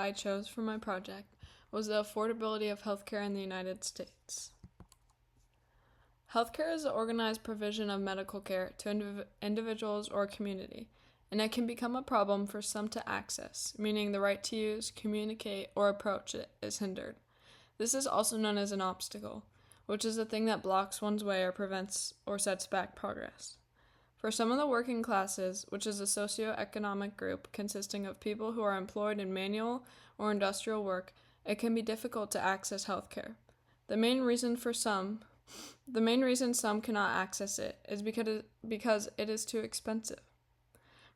I chose for my project was the affordability of healthcare in the United States. Healthcare is the organized provision of medical care to individuals or a community, and it can become a problem for some to access, meaning the right to use, communicate, or approach it is hindered. This is also known as an obstacle, which is a thing that blocks one's way or prevents or sets back progress. For some of the working classes, which is a socioeconomic group consisting of people who are employed in manual or industrial work, it can be difficult to access healthcare. The main reason some cannot access it is because it is too expensive.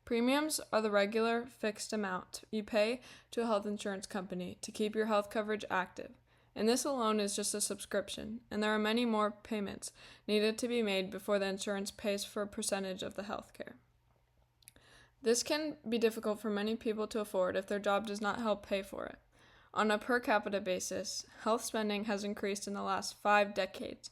Premiums are the regular fixed amount you pay to a health insurance company to keep your health coverage active, and this alone is just a subscription, and there are many more payments needed to be made before the insurance pays for a percentage of the health care. This can be difficult for many people to afford if their job does not help pay for it. On a per capita basis, health spending has increased in the last 5 decades,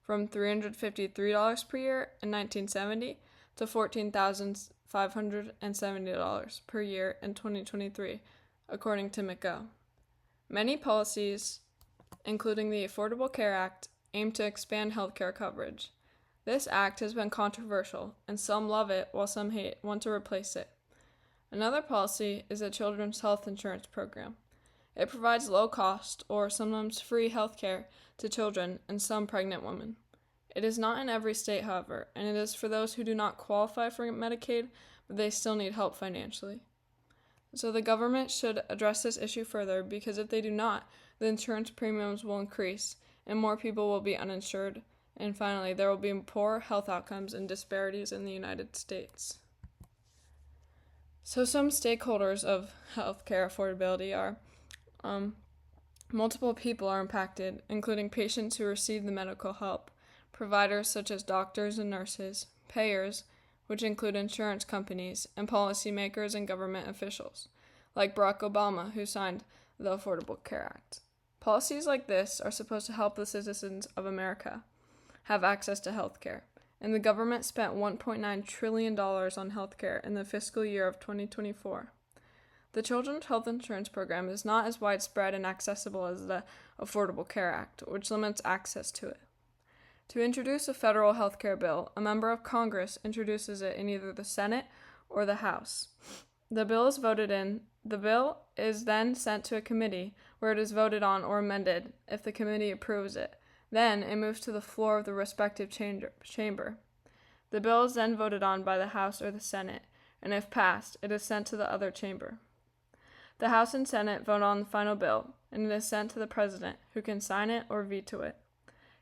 from $353 per year in 1970 to $14,570 per year in 2023, according to McGo. Many policies, including the Affordable Care Act, aim to expand healthcare coverage. This act has been controversial, and some love it while some want to replace it. Another policy is a children's health insurance program. It provides low-cost or sometimes free health care to children and some pregnant women. It is not in every state, however, and it is for those who do not qualify for Medicaid, but they still need help financially. So the government should address this issue further, because if they do not, the insurance premiums will increase and more people will be uninsured, and finally there will be poor health outcomes and disparities in the United States. So some stakeholders of healthcare affordability are multiple people are impacted, including patients who receive the medical help, providers such as doctors and nurses, payers, which include insurance companies, and policymakers and government officials, like Barack Obama, who signed the Affordable Care Act. Policies like this are supposed to help the citizens of America have access to health care, and the government spent $1.9 trillion on health care in the fiscal year of 2024. The Children's Health Insurance Program is not as widespread and accessible as the Affordable Care Act, which limits access to it. To introduce a federal health care bill, a member of Congress introduces it in either the Senate or the House. The bill is voted in. The bill is then sent to a committee where it is voted on or amended if the committee approves it. Then it moves to the floor of the respective chamber. The bill is then voted on by the House or the Senate, and if passed, it is sent to the other chamber. The House and Senate vote on the final bill, and it is sent to the President, who can sign it or veto it.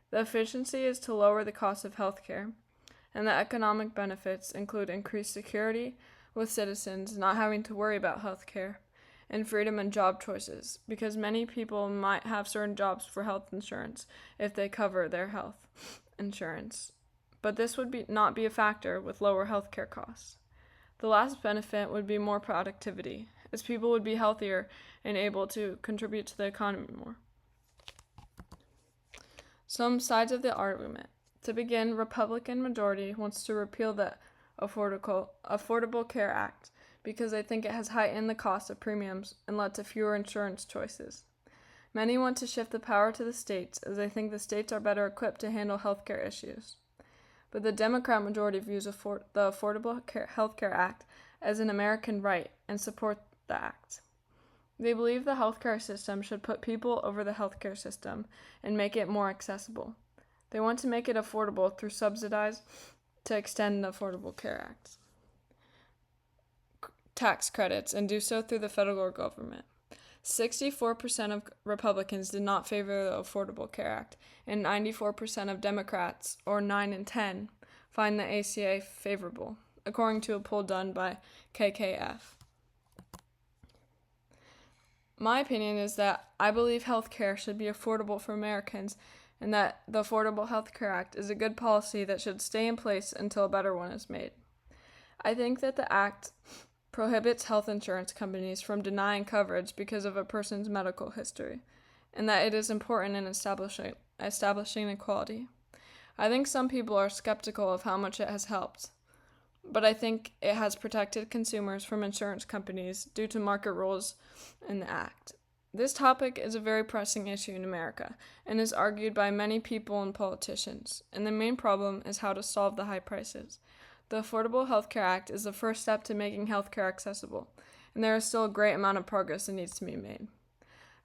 The efficiency is to lower the cost of health care, and the economic benefits include increased security, with citizens not having to worry about health care, and freedom and job choices, because many people might have certain jobs for health insurance if they cover their health insurance. But this would not be a factor with lower health care costs. The last benefit would be more productivity, as people would be healthier and able to contribute to the economy more. Some sides of the argument. To begin, Republican majority wants to repeal the Affordable Care Act because they think it has heightened the cost of premiums and led to fewer insurance choices. Many want to shift the power to the states, as they think the states are better equipped to handle healthcare issues. But the Democrat majority views the Affordable Health Care Act as an American right and support the act. They believe the healthcare system should put people over the healthcare system and make it more accessible. They want to make it affordable through subsidies to extend the Affordable Care Act tax credits and do so through the federal government. 64% of Republicans did not favor the Affordable Care Act, and 94% of Democrats, or 9 in 10, find the ACA favorable, according to a poll done by KKF. My opinion is that I believe health care should be affordable for Americans, and that the Affordable Health Care Act is a good policy that should stay in place until a better one is made. I think that the act prohibits health insurance companies from denying coverage because of a person's medical history, and that it is important in establishing equality. I think some people are skeptical of how much it has helped. but I think it has protected consumers from insurance companies due to market rules in the Act. This topic is a very pressing issue in America and is argued by many people and politicians, and the main problem is how to solve the high prices. The Affordable Health Care Act is the first step to making healthcare accessible, and there is still a great amount of progress that needs to be made.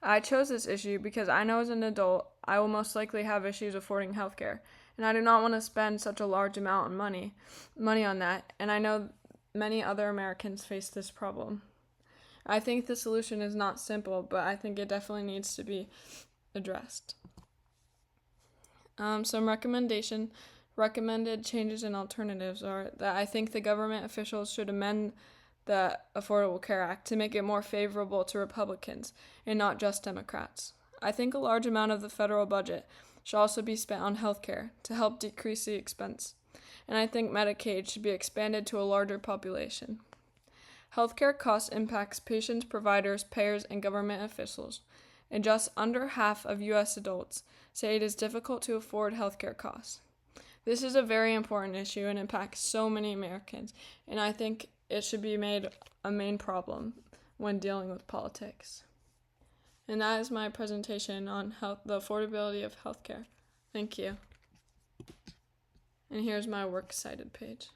I chose this issue because I know as an adult I will most likely have issues affording healthcare, and I do not want to spend such a large amount of money on that, and I know many other Americans face this problem. I think the solution is not simple, but I think it definitely needs to be addressed. Some recommended changes and alternatives are that I think the government officials should amend the Affordable Care Act to make it more favorable to Republicans and not just Democrats. I think a large amount of the federal budget should also be spent on health care to help decrease the expense, and I think Medicaid should be expanded to a larger population. Healthcare costs impacts patients, providers, payers, and government officials, and just under half of U.S. adults say it is difficult to afford healthcare costs. This is a very important issue and impacts so many Americans, and I think it should be made a main problem when dealing with politics. And that is my presentation on the affordability of healthcare. Thank you. And here's my works cited page.